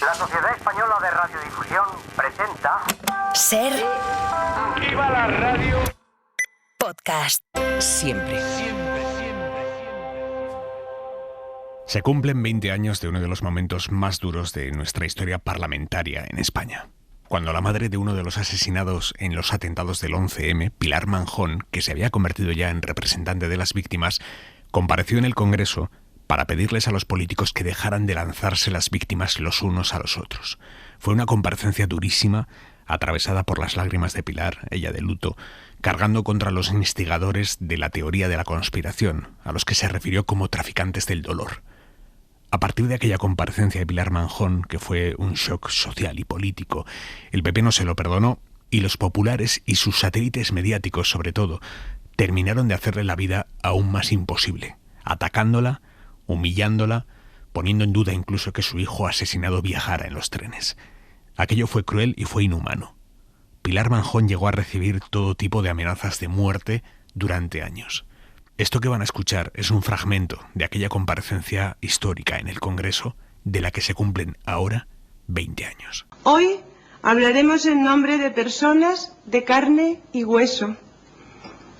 La Sociedad Española de Radiodifusión presenta... Ser... ¡Viva la radio! Podcast. Siempre. Se cumplen 20 años de uno de los momentos más duros de nuestra historia parlamentaria en España. Cuando la madre de uno de los asesinados en los atentados del 11M, Pilar Manjón, que se había convertido ya en representante de las víctimas, compareció en el Congreso para pedirles a los políticos que dejaran de lanzarse las víctimas los unos a los otros. Fue una comparecencia durísima, atravesada por las lágrimas de Pilar, ella de luto, cargando contra los instigadores de la teoría de la conspiración, a los que se refirió como traficantes del dolor. A partir de aquella comparecencia de Pilar Manjón, que fue un shock social y político, el PP no se lo perdonó y los populares y sus satélites mediáticos, sobre todo, terminaron de hacerle la vida aún más imposible, atacándola, humillándola, poniendo en duda incluso que su hijo asesinado viajara en los trenes. Aquello fue cruel y fue inhumano. Pilar Manjón llegó a recibir todo tipo de amenazas de muerte durante años. Esto que van a escuchar es un fragmento de aquella comparecencia histórica en el Congreso, de la que se cumplen ahora 20 años. Hoy hablaremos en nombre de personas de carne y hueso,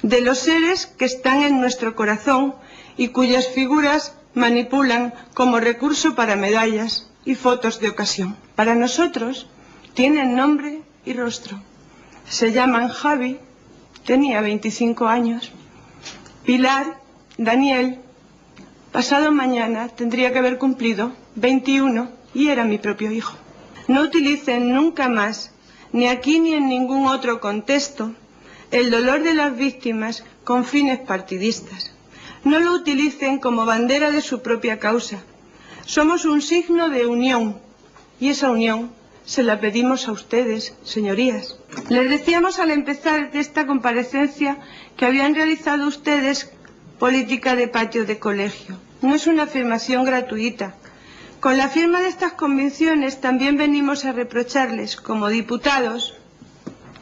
de los seres que están en nuestro corazón y cuyas figuras manipulan como recurso para medallas y fotos de ocasión. Para nosotros tienen nombre y rostro. Se llaman Javi, tenía 25 años, Pilar, Daniel, pasado mañana tendría que haber cumplido 21 y era mi propio hijo. No utilicen nunca más, ni aquí ni en ningún otro contexto, el dolor de las víctimas con fines partidistas. No lo utilicen como bandera de su propia causa. Somos un signo de unión y esa unión se la pedimos a ustedes, señorías. Les decíamos al empezar de esta comparecencia que habían realizado ustedes política de patio de colegio. No es una afirmación gratuita. Con la firma de estas convicciones también venimos a reprocharles como diputados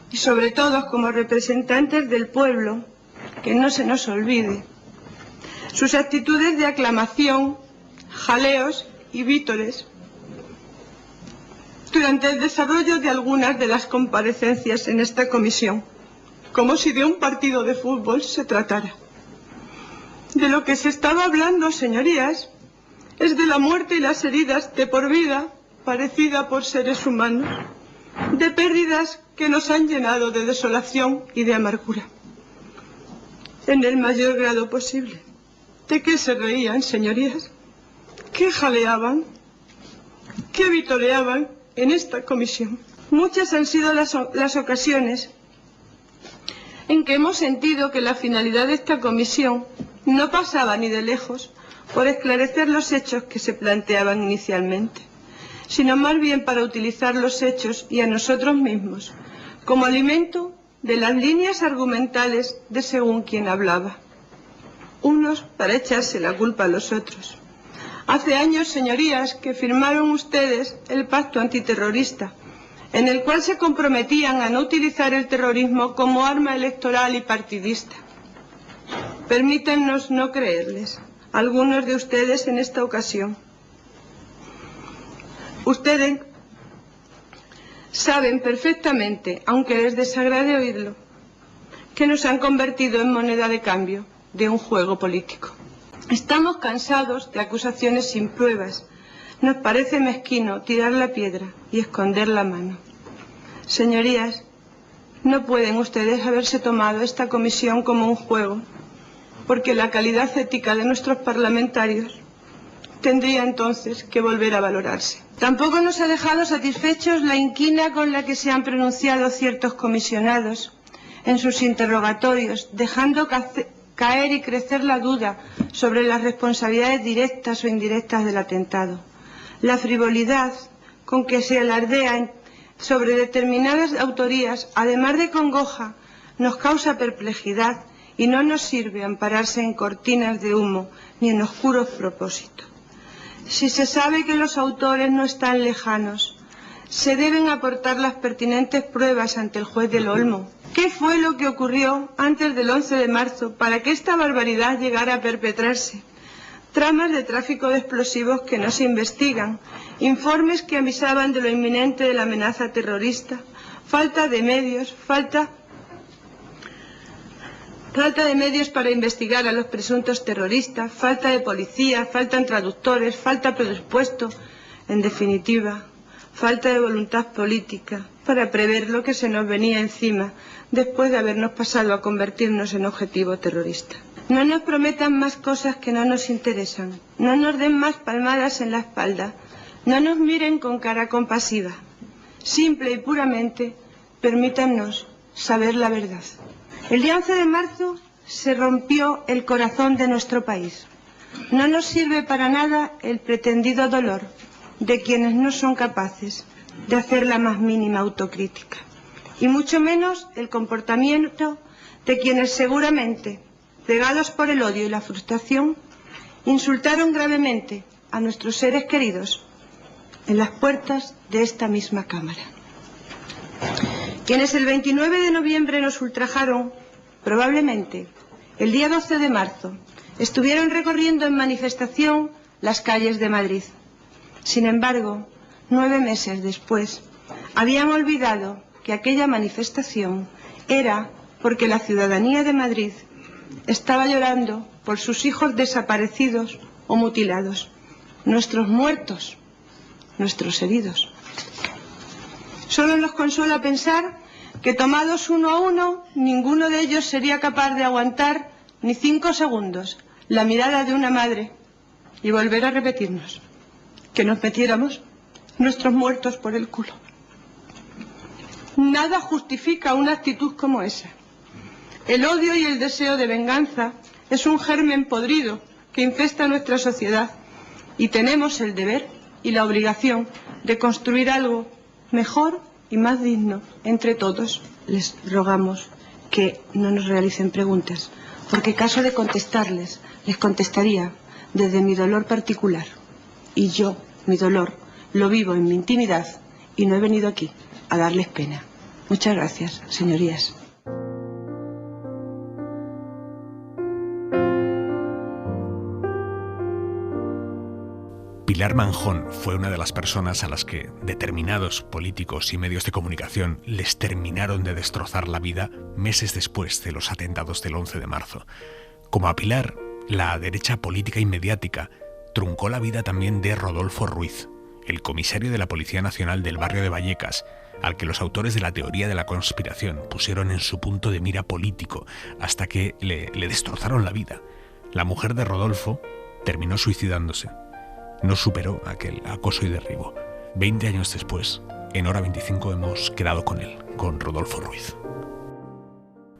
y sobre todo como representantes del pueblo, que no se nos olvide, sus actitudes de aclamación, jaleos y vítores durante el desarrollo de algunas de las comparecencias en esta comisión, como si de un partido de fútbol se tratara. De lo que se estaba hablando, señorías, es de la muerte y las heridas de por vida padecida por seres humanos, de pérdidas que nos han llenado de desolación y de amargura, en el mayor grado posible. ¿De qué se reían, señorías? ¿Qué jaleaban? ¿Qué vitoreaban en esta comisión? Muchas han sido las ocasiones en que hemos sentido que la finalidad de esta comisión no pasaba ni de lejos por esclarecer los hechos que se planteaban inicialmente, sino más bien para utilizar los hechos y a nosotros mismos como alimento de las líneas argumentales de según quien hablaba. Unos para echarse la culpa a los otros. Hace años, señorías, que firmaron ustedes el pacto antiterrorista, en el cual se comprometían a no utilizar el terrorismo como arma electoral y partidista. Permítannos no creerles, algunos de ustedes en esta ocasión. Ustedes saben perfectamente, aunque les desagrade oírlo, que nos han convertido en moneda de cambio de un juego político. Estamos cansados de acusaciones sin pruebas. Nos parece mezquino tirar la piedra y esconder la mano. Señorías, no pueden ustedes haberse tomado esta comisión como un juego, porque la calidad ética de nuestros parlamentarios tendría entonces que volver a valorarse. Tampoco nos ha dejado satisfechos la inquina con la que se han pronunciado ciertos comisionados en sus interrogatorios, dejando caer y crecer la duda sobre las responsabilidades directas o indirectas del atentado. La frivolidad con que se alardea sobre determinadas autorías, además de congoja, nos causa perplejidad y no nos sirve ampararse en cortinas de humo ni en oscuros propósitos. Si se sabe que los autores no están lejanos, se deben aportar las pertinentes pruebas ante el juez del Olmo. ¿Qué fue lo que ocurrió antes del 11 de marzo para que esta barbaridad llegara a perpetrarse? tramas de tráfico de explosivos que no se investigan, informes que avisaban de lo inminente de la amenaza terrorista, falta de medios para investigar a los presuntos terroristas, falta de policía, faltan traductores, falta presupuesto, en definitiva, falta de voluntad política para prever lo que se nos venía encima después de habernos pasado a convertirnos en objetivo terrorista. No nos prometan más cosas que no nos interesan, no nos den más palmadas en la espalda, no nos miren con cara compasiva. Simple y puramente, permítannos saber la verdad. El día 11 de marzo se rompió el corazón de nuestro país. No nos sirve para nada el pretendido dolor de quienes no son capaces de hacer la más mínima autocrítica, y mucho menos el comportamiento de quienes seguramente, cegados por el odio y la frustración, insultaron gravemente a nuestros seres queridos en las puertas de esta misma Cámara. Quienes el 29 de noviembre nos ultrajaron, probablemente el día 12 de marzo estuvieron recorriendo en manifestación las calles de Madrid. Sin embargo, 9 meses después, habían olvidado que aquella manifestación era porque la ciudadanía de Madrid estaba llorando por sus hijos desaparecidos o mutilados, nuestros muertos, nuestros heridos. Solo nos consuela pensar que tomados uno a uno, ninguno de ellos sería capaz de aguantar ni 5 segundos la mirada de una madre y volver a repetirnos que nos metiéramos nuestros muertos por el culo. Nada justifica una actitud como esa. El odio y el deseo de venganza es un germen podrido que infesta nuestra sociedad y tenemos el deber y la obligación de construir algo mejor y más digno entre todos. Les rogamos que no nos realicen preguntas, porque caso de contestarles, les contestaría desde mi dolor particular. Y yo, mi dolor, lo vivo en mi intimidad y no he venido aquí a darles pena. Muchas gracias, señorías. Pilar Manjón fue una de las personas a las que determinados políticos y medios de comunicación les terminaron de destrozar la vida meses después de los atentados del 11 de marzo. Como a Pilar, la derecha política y mediática truncó la vida también de Rodolfo Ruiz, el comisario de la Policía Nacional del barrio de Vallecas, al que los autores de la teoría de la conspiración pusieron en su punto de mira político hasta que le destrozaron la vida. La mujer de Rodolfo terminó suicidándose. No superó aquel acoso y derribo. 20 años después, en Hora 25, hemos quedado con él, con Rodolfo Ruiz.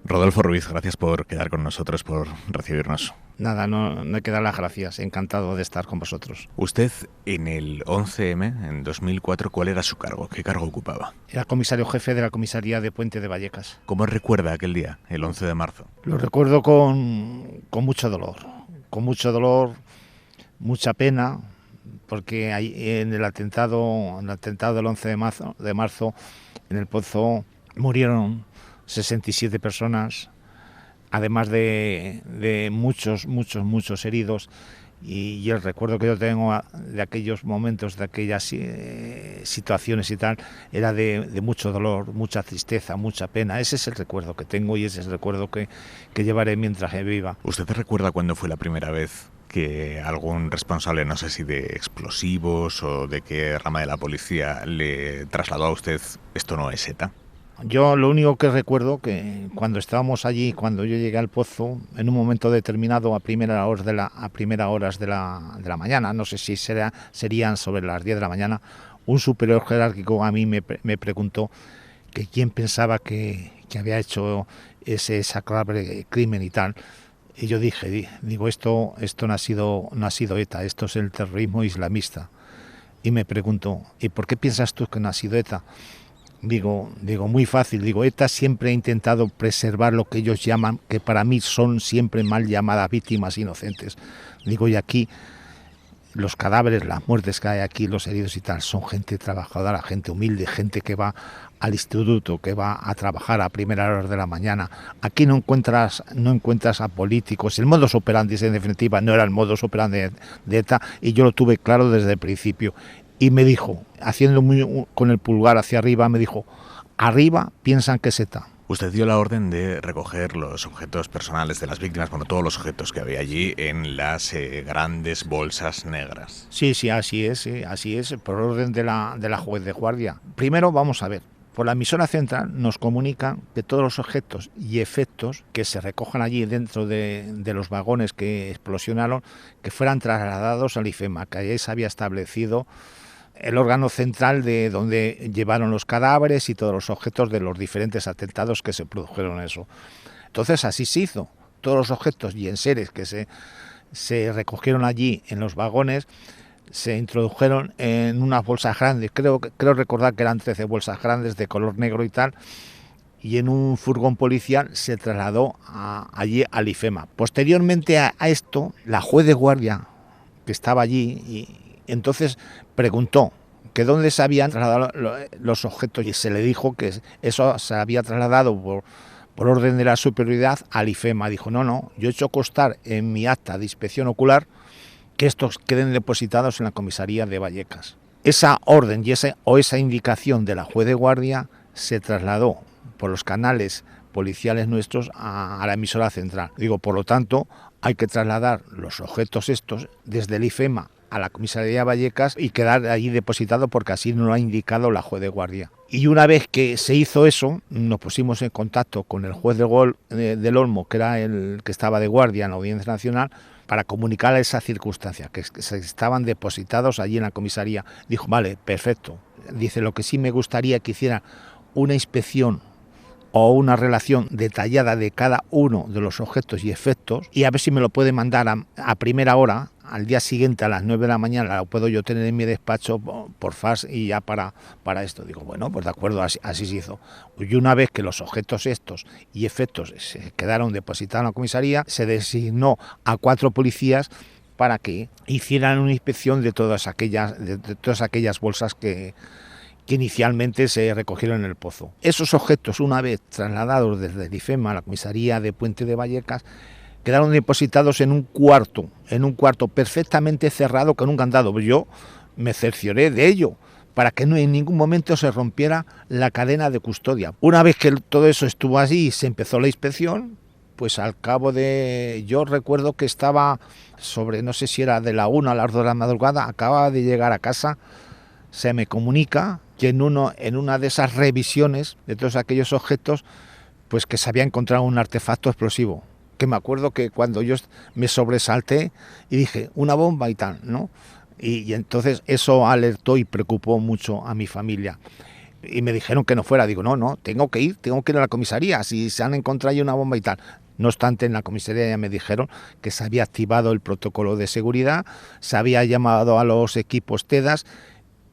Rodolfo Ruiz, gracias por quedar con nosotros, por recibirnos. Nada, no hay que dar las gracias. Encantado de estar con vosotros. Usted, en el 11M, en 2004, ¿cuál era su cargo? ¿Qué cargo ocupaba? Era comisario jefe de la comisaría de Puente de Vallecas. ¿Cómo recuerda aquel día, el 11 de marzo? Lo recuerdo con mucho dolor. Con mucho dolor, mucha pena, porque en el atentado del 11 de marzo, en el Pozo, murieron 67 personas, además de muchos heridos, y el recuerdo que yo tengo de aquellos momentos, de aquellas situaciones y tal, era de mucho dolor, mucha tristeza, mucha pena. Ese es el recuerdo que tengo y ese es el recuerdo que llevaré mientras viva. ¿Usted recuerda cuándo fue la primera vez que algún responsable, no sé si de explosivos o de qué rama de la policía, le trasladó a usted "esto no es ETA"? Yo lo único que recuerdo que cuando estábamos allí, cuando yo llegué al Pozo, en un momento determinado a primeras horas de la mañana, no sé si serían sobre las 10 de la mañana, un superior jerárquico a mí me preguntó que quién pensaba que había hecho ese execrable crimen y tal. Y yo digo, esto no ha sido ETA, esto es el terrorismo islamista. Y me preguntó, ¿y por qué piensas tú que no ha sido ETA? Digo, muy fácil, ETA siempre ha intentado preservar lo que ellos llaman, que para mí son siempre mal llamadas víctimas inocentes. Y aquí los cadáveres, las muertes que hay aquí, los heridos y tal, son gente trabajadora, gente humilde, gente que va al instituto, que va a trabajar a primeras horas de la mañana. Aquí no encuentras a políticos. El modus operandi, en definitiva, no era el modus operandi de ETA, y yo lo tuve claro desde el principio. Y me dijo, haciendo con el pulgar hacia arriba, me dijo, arriba piensan que es ETA. Usted dio la orden de recoger los objetos personales de las víctimas, bueno, todos los objetos que había allí en las grandes bolsas negras. Sí, así es, por orden de la juez de guardia. Primero, vamos a ver, por la emisora central nos comunican que todos los objetos y efectos que se recojan allí dentro de los vagones que explosionaron, que fueran trasladados al IFEMA, que allí se había establecido el órgano central de donde llevaron los cadáveres y todos los objetos de los diferentes atentados que se produjeron eso. Entonces así se hizo. Todos los objetos y enseres que se recogieron allí en los vagones se introdujeron en unas bolsas grandes. Creo recordar que eran 13 bolsas grandes de color negro y tal, y en un furgón policial se trasladó allí al IFEMA. Posteriormente a esto, la juez de guardia que estaba allí y entonces preguntó que dónde se habían trasladado los objetos, y se le dijo que eso se había trasladado por orden de la superioridad al IFEMA. Dijo, no, yo he hecho constar en mi acta de inspección ocular que estos queden depositados en la comisaría de Vallecas. Esa orden o esa indicación de la juez de guardia se trasladó por los canales policiales nuestros a la emisora central. Por lo tanto, hay que trasladar los objetos estos desde el IFEMA a la comisaría de Vallecas y quedar allí depositado, porque así nos lo ha indicado la juez de guardia. Y una vez que se hizo eso, nos pusimos en contacto con el juez del Olmo, que era el que estaba de guardia en la Audiencia Nacional, para comunicar esa circunstancia, que se estaban depositados allí en la comisaría. Dijo, vale, perfecto. Dice, lo que sí me gustaría que hiciera una inspección o una relación detallada de cada uno de los objetos y efectos, y a ver si me lo puede mandar a primera hora, al día siguiente a las 9 de la mañana, lo puedo yo tener en mi despacho por fax y ya para esto. Digo, bueno, pues de acuerdo, así se hizo. Y una vez que los objetos estos y efectos se quedaron depositados en la comisaría, se designó a 4 policías para que hicieran una inspección de todas aquellas bolsas que inicialmente se recogieron en el pozo. Esos objetos, una vez trasladados desde el IFEMA a la comisaría de Puente de Vallecas, quedaron depositados en un cuarto perfectamente cerrado con un candado. Yo me cercioré de ello, para que no en ningún momento se rompiera la cadena de custodia. Una vez que todo eso estuvo así y se empezó la inspección, pues al cabo yo recuerdo que estaba no sé si era de la 1 a las 2 de la madrugada, acababa de llegar a casa, se me comunica que en una de esas revisiones de todos aquellos objetos, pues que se había encontrado un artefacto explosivo. Que me acuerdo que cuando yo me sobresalté y dije, una bomba y tal, ¿no? Y entonces eso alertó y preocupó mucho a mi familia. Y me dijeron que no fuera. Digo, no, tengo que ir a la comisaría, si se han encontrado ahí una bomba y tal. No obstante, en la comisaría ya me dijeron que se había activado el protocolo de seguridad, se había llamado a los equipos TEDAS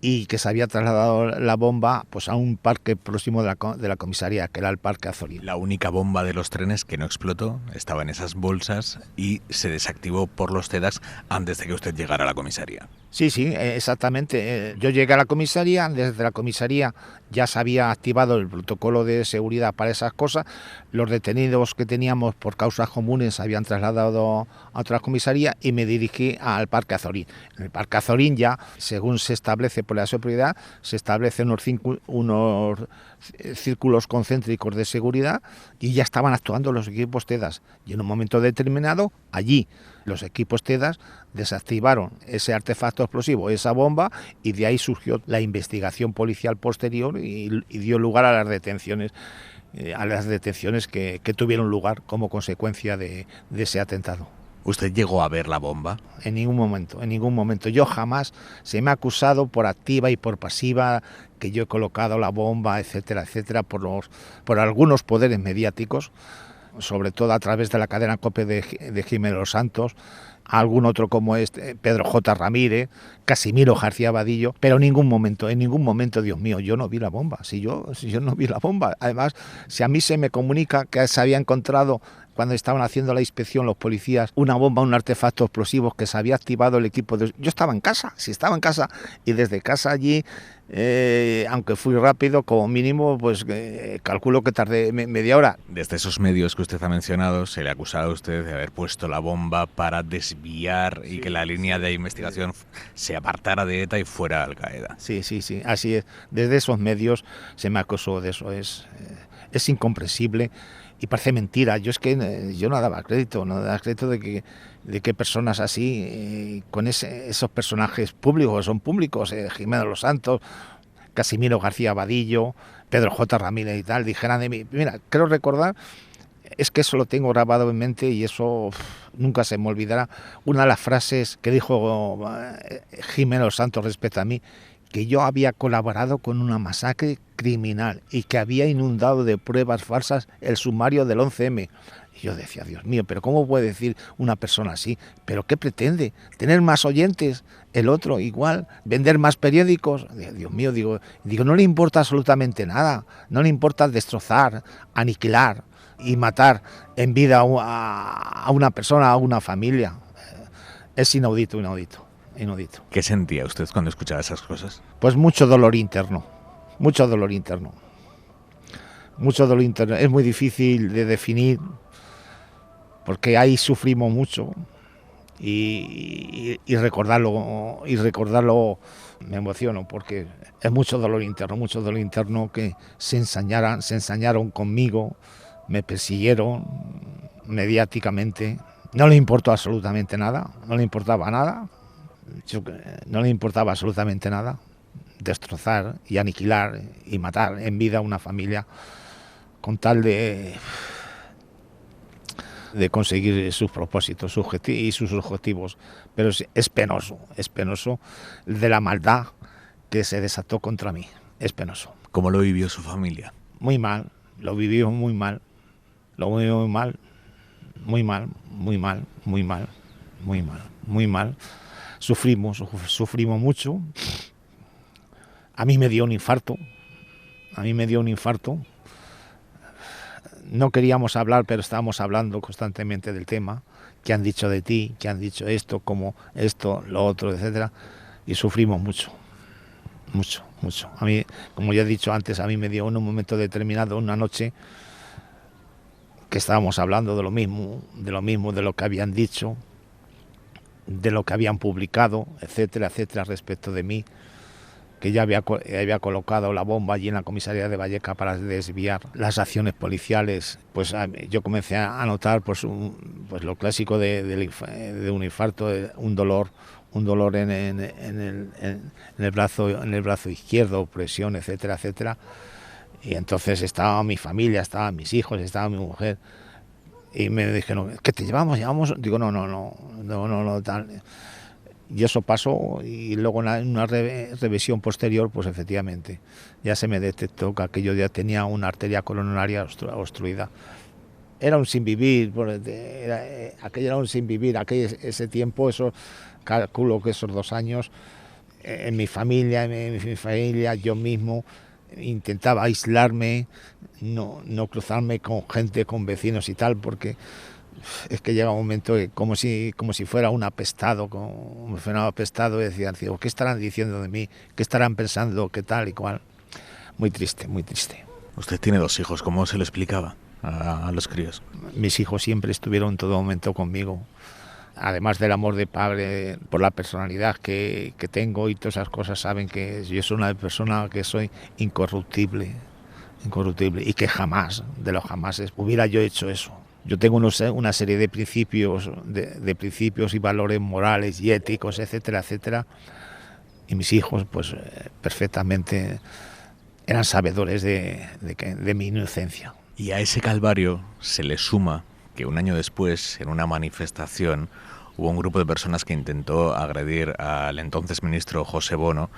y que se había trasladado la bomba pues a un parque próximo de la comisaría, que era el Parque Azorín. La única bomba de los trenes que no explotó estaba en esas bolsas y se desactivó por los TEDAS antes de que usted llegara a la comisaría. Sí, exactamente. Yo llegué a la comisaría, desde la comisaría ya se había activado el protocolo de seguridad para esas cosas. Los detenidos que teníamos por causas comunes se habían trasladado a otra comisaría y me dirigí al Parque Azorín. En el Parque Azorín ya, según se establece por la seguridad, se establecen unos círculos concéntricos de seguridad y ya estaban actuando los equipos TEDAS. Y en un momento determinado, allí, los equipos TEDAS desactivaron ese artefacto explosivo, esa bomba, y de ahí surgió la investigación policial posterior y dio lugar a las detenciones que tuvieron lugar como consecuencia de ese atentado. ¿Usted llegó a ver la bomba? En ningún momento. Yo jamás se me ha acusado por activa y por pasiva que yo he colocado la bomba, etcétera, por algunos poderes mediáticos, sobre todo a través de la cadena COPE de Jiménez Los Santos, algún otro como Pedro J. Ramírez, Casimiro García Vadillo, pero en ningún momento, Dios mío, yo no vi la bomba, si yo no vi la bomba. Además, si a mí se me comunica que se había encontrado cuando estaban haciendo la inspección los policías, una bomba, un artefacto explosivo que se había activado el equipo de... Yo estaba en casa, y desde casa allí, aunque fui rápido, como mínimo, pues calculo que tardé media hora. Desde esos medios que usted ha mencionado, se le acusaba a usted de haber puesto la bomba para desviar y que la línea de investigación se apartara de ETA y fuera Al Qaeda. Sí, así es. Desde esos medios se me acusó de eso. Es incomprensible y parece mentira. Yo no daba crédito de que personas así, con esos personajes públicos, son públicos, Jimeno Los Santos, Casimiro García Vadillo, Pedro J. Ramírez y tal, dijeran de mí. Mira, creo recordar, es que eso lo tengo grabado en mente y eso nunca se me olvidará. Una de las frases que dijo Jimeno Los Santos respecto a mí, que yo había colaborado con una masacre criminal y que había inundado de pruebas falsas el sumario del 11M. Y yo decía, Dios mío, pero ¿cómo puede decir una persona así? ¿Pero qué pretende? ¿Tener más oyentes? El otro igual, vender más periódicos. Dios mío, digo, no le importa absolutamente nada. No le importa destrozar, aniquilar y matar en vida a una persona, a una familia. Es inaudito. ¿Qué sentía usted cuando escuchaba esas cosas? Pues mucho dolor interno. Es muy difícil de definir porque ahí sufrimos mucho y recordarlo me emociono porque es mucho dolor interno que se ensañaron conmigo, me persiguieron mediáticamente. No le importó absolutamente nada, no le importaba absolutamente nada, destrozar y aniquilar y matar en vida a una familia con tal de conseguir sus propósitos y sus objetivos. Pero es penoso de la maldad que se desató contra mí, es penoso. ¿Cómo lo vivió su familia? Muy mal, lo vivió muy mal, muy mal. Sufrimos mucho. A mí me dio un infarto. No queríamos hablar, pero estábamos hablando constantemente del tema. ¿Qué han dicho de ti? ¿Qué han dicho esto? ¿Cómo esto? Lo otro, etcétera. Y sufrimos mucho. A mí, como ya he dicho antes, a mí me dio en un momento determinado, una noche, que estábamos hablando de lo mismo, de lo que habían dicho, de lo que habían publicado, etcétera, respecto de mí, que ya había colocado la bomba allí en la comisaría de Vallecas para desviar las acciones policiales. Pues yo comencé a notar pues lo clásico de un infarto, un dolor en el brazo izquierdo, presión, etcétera. Y entonces estaba mi familia, estaban mis hijos, estaba mi mujer. Y me dijeron, ¿qué te llevamos? Digo, no, tal. Y eso pasó, y luego en una revisión posterior, pues efectivamente, ya se me detectó que aquello ya tenía una arteria coronaria obstruida. Era un sinvivir, aquello era un sinvivir, ese tiempo, eso calculo que esos 2 años, en mi familia, yo mismo, intentaba aislarme, no cruzarme con gente, con vecinos y tal, porque es que llega un momento que como si fuera un apestado, y decían, ¿qué estarán diciendo de mí? ¿Qué estarán pensando? ¿Qué tal y cual? Muy triste. Usted tiene 2 hijos, ¿cómo se lo explicaba a los críos? Mis hijos siempre estuvieron en todo momento conmigo. Además del amor de padre, por la personalidad que tengo y todas esas cosas, saben que yo soy una persona que soy incorruptible y que jamás, de los jamases, hubiera yo hecho eso. Yo tengo una serie de principios y valores morales y éticos, etcétera, y mis hijos pues perfectamente eran sabedores de mi inocencia. Y a ese calvario se le suma que un año después, en una manifestación, hubo un grupo de personas que intentó agredir al entonces ministro José Bono,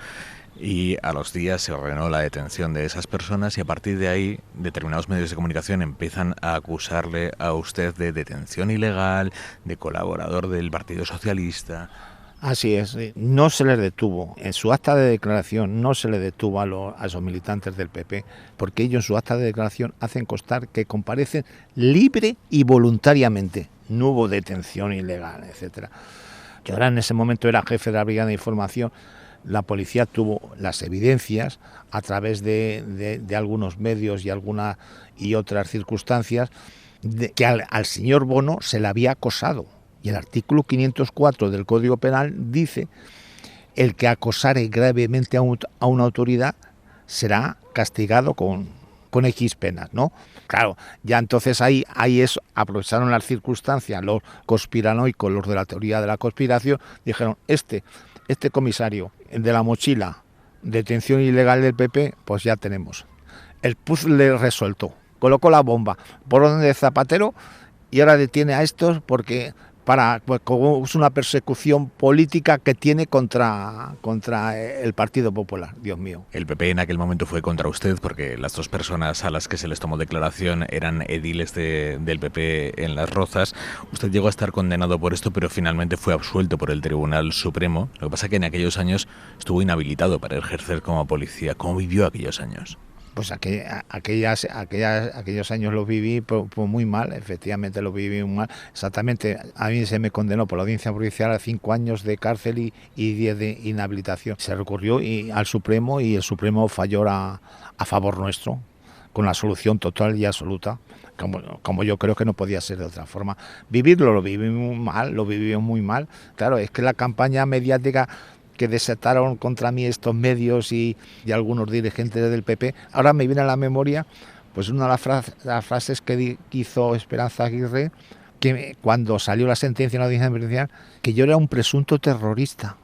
y a los días se ordenó la detención de esas personas, y a partir de ahí determinados medios de comunicación empiezan a acusarle a usted de detención ilegal, de colaborador del Partido Socialista. Así es, no se les detuvo. En su acta de declaración no se les detuvo a esos militantes del PP, porque ellos en su acta de declaración hacen constar que comparecen libre y voluntariamente. No hubo detención ilegal, etcétera. Yo ahora en ese momento era jefe de la Brigada de Información. La policía tuvo las evidencias a través de algunos medios y otras circunstancias de que al señor Bono se le había acosado. Y el artículo 504 del Código Penal dice: el que acosare gravemente a una autoridad será castigado con X penas, ¿no? Claro, ya entonces ahí aprovecharon las circunstancias, los conspiranoicos, los de la teoría de la conspiración, dijeron, este comisario de la mochila, detención ilegal del PP, pues ya tenemos. El puzzle resuelto, colocó la bomba por orden de Zapatero y ahora detiene a estos porque es una persecución política que tiene contra el Partido Popular, Dios mío. El PP en aquel momento fue contra usted porque las dos personas a las que se les tomó declaración eran ediles del PP en Las Rozas. Usted llegó a estar condenado por esto, pero finalmente fue absuelto por el Tribunal Supremo. Lo que pasa es que en aquellos años estuvo inhabilitado para ejercer como policía. ¿Cómo vivió aquellos años? Pues aquellos años los viví pues muy mal, efectivamente los viví muy mal. Exactamente, a mí se me condenó por la audiencia provincial a 5 años de cárcel y 10 de inhabilitación. Se recurrió al Supremo y el Supremo falló a favor nuestro, con la solución total y absoluta, como yo creo que no podía ser de otra forma. Lo vivimos muy mal. Claro, es que la campaña mediática que desataron contra mí estos medios y algunos dirigentes del PP, ahora me viene a la memoria pues una de las frases que hizo Esperanza Aguirre, que cuando salió la sentencia en la audiencia provincial, que yo era un presunto terrorista.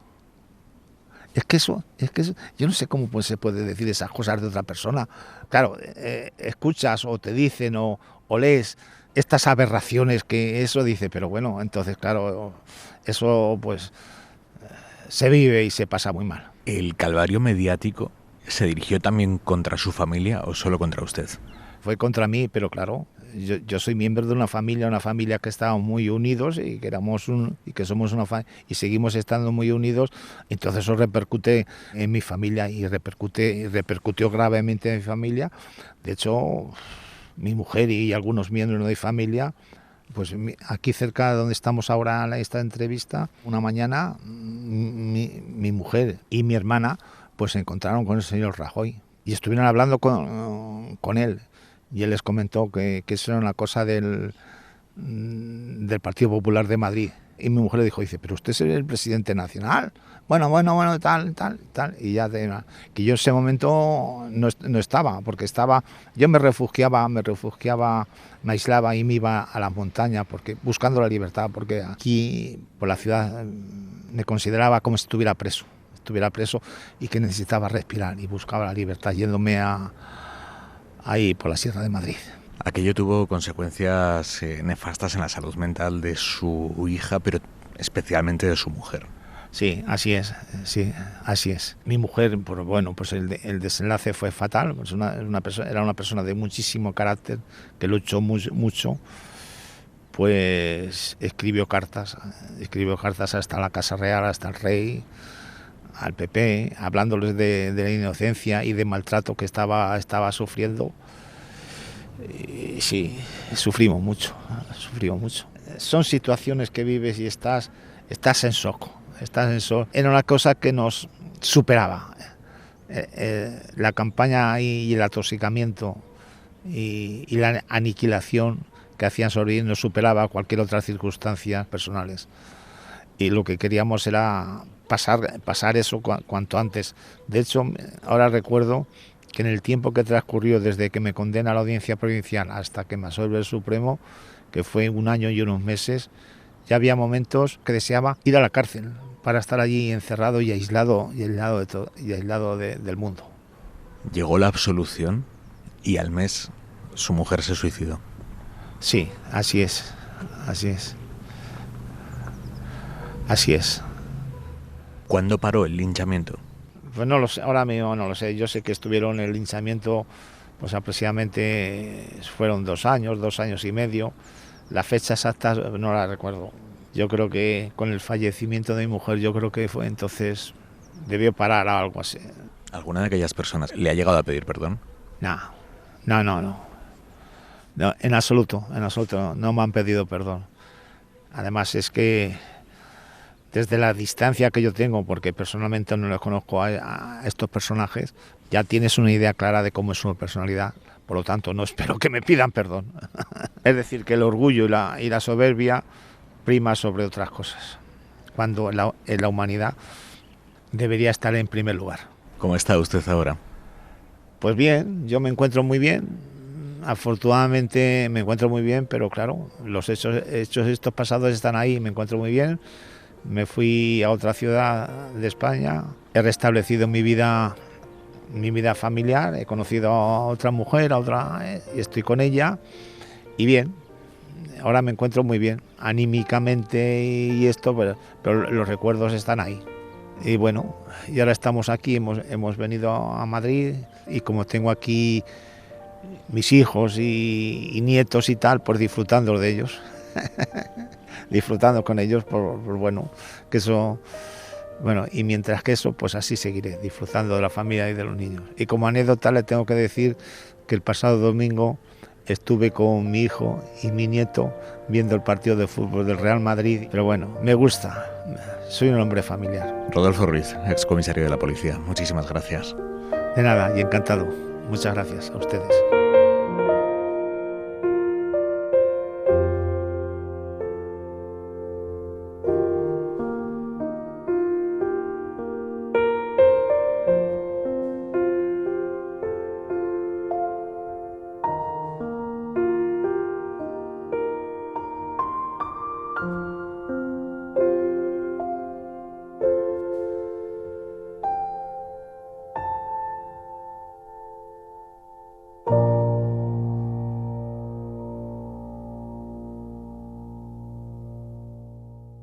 Es que eso, yo no sé cómo se puede decir esas cosas de otra persona. Claro, escuchas o te dicen o lees estas aberraciones que eso dice, pero bueno, entonces claro, eso pues se vive y se pasa muy mal. ¿El calvario mediático se dirigió también contra su familia o solo contra usted? Fue contra mí, pero claro, yo soy miembro de una familia que estábamos muy unidos y que somos una familia y seguimos estando muy unidos. Entonces eso repercute en mi familia y repercutió gravemente en mi familia. De hecho, mi mujer y algunos miembros de mi familia, pues aquí cerca de donde estamos ahora en esta entrevista, una mañana mi mujer y mi hermana pues se encontraron con el señor Rajoy y estuvieron hablando con él y él les comentó que eso era una cosa del Partido Popular de Madrid. Y mi mujer le dijo, pero usted es el presidente nacional. Bueno, tal. Y ya que yo en ese momento no estaba, porque yo me refugiaba, me aislaba y me iba a las montañas buscando la libertad, porque aquí por la ciudad me consideraba como si estuviera preso y que necesitaba respirar y buscaba la libertad yéndome ahí por la Sierra de Madrid. Aquello tuvo consecuencias nefastas en la salud mental de su hija, pero especialmente de su mujer. Sí, así es. Mi mujer, pues el desenlace fue fatal. Pues era una persona de muchísimo carácter, que luchó mucho. Pues escribió cartas hasta la Casa Real, hasta el rey, al PP, hablándoles de la inocencia y de maltrato que estaba sufriendo. Y sí, sufrimos mucho. Son situaciones que vives y estás en shock. Era una cosa que nos superaba. La campaña y el atoxicamiento y la aniquilación que hacían sobre él nos superaba cualquier otra circunstancia personales. Y lo que queríamos era pasar eso cuanto antes. De hecho, ahora recuerdo que en el tiempo que transcurrió desde que me condena a la audiencia provincial hasta que me absuelve el Supremo, que fue 1 año y unos meses, ya había momentos que deseaba ir a la cárcel para estar allí encerrado y aislado del mundo. Llegó la absolución y al mes su mujer se suicidó. Sí, así es. ¿Cuándo paró el linchamiento? Pues no lo sé, ahora mismo no lo sé. Yo sé que estuvieron en el linchamiento, pues aproximadamente fueron 2 años y medio. La fecha exacta no la recuerdo, Yo creo que con el fallecimiento de mi mujer, yo creo que fue entonces, debió parar o algo así. ¿Alguna de aquellas personas le ha llegado a pedir perdón? No, en absoluto, no me han pedido perdón. Además es que desde la distancia que yo tengo, porque personalmente no les conozco a estos personajes, ya tienes una idea clara de cómo es su personalidad. Por lo tanto, no espero que me pidan perdón. Es decir, que el orgullo y la soberbia prima sobre otras cosas, cuando en la humanidad debería estar en primer lugar. ¿Cómo está usted ahora? Pues bien, yo me encuentro muy bien. Afortunadamente me encuentro muy bien, pero claro, los hechos estos pasados están ahí, me encuentro muy bien. Me fui a otra ciudad de España, he restablecido mi vida familiar, he conocido a otra mujer, y estoy con ella, y bien, ahora me encuentro muy bien, anímicamente y esto, pero los recuerdos están ahí. Y bueno, y ahora estamos aquí, hemos venido a Madrid, y como tengo aquí mis hijos y nietos y tal, pues disfrutando de ellos. Disfrutando con ellos, que eso, y mientras que eso, pues así seguiré, disfrutando de la familia y de los niños. Y como anécdota le tengo que decir que el pasado domingo estuve con mi hijo y mi nieto viendo el partido de fútbol del Real Madrid, pero bueno, me gusta, soy un hombre familiar. Rodolfo Ruiz, excomisario de la policía, muchísimas gracias. De nada, y encantado. Muchas gracias a ustedes.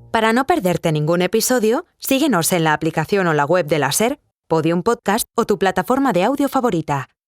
Para no perderte ningún episodio, síguenos en la aplicación o la web de la SER, Podium Podcast o tu plataforma de audio favorita.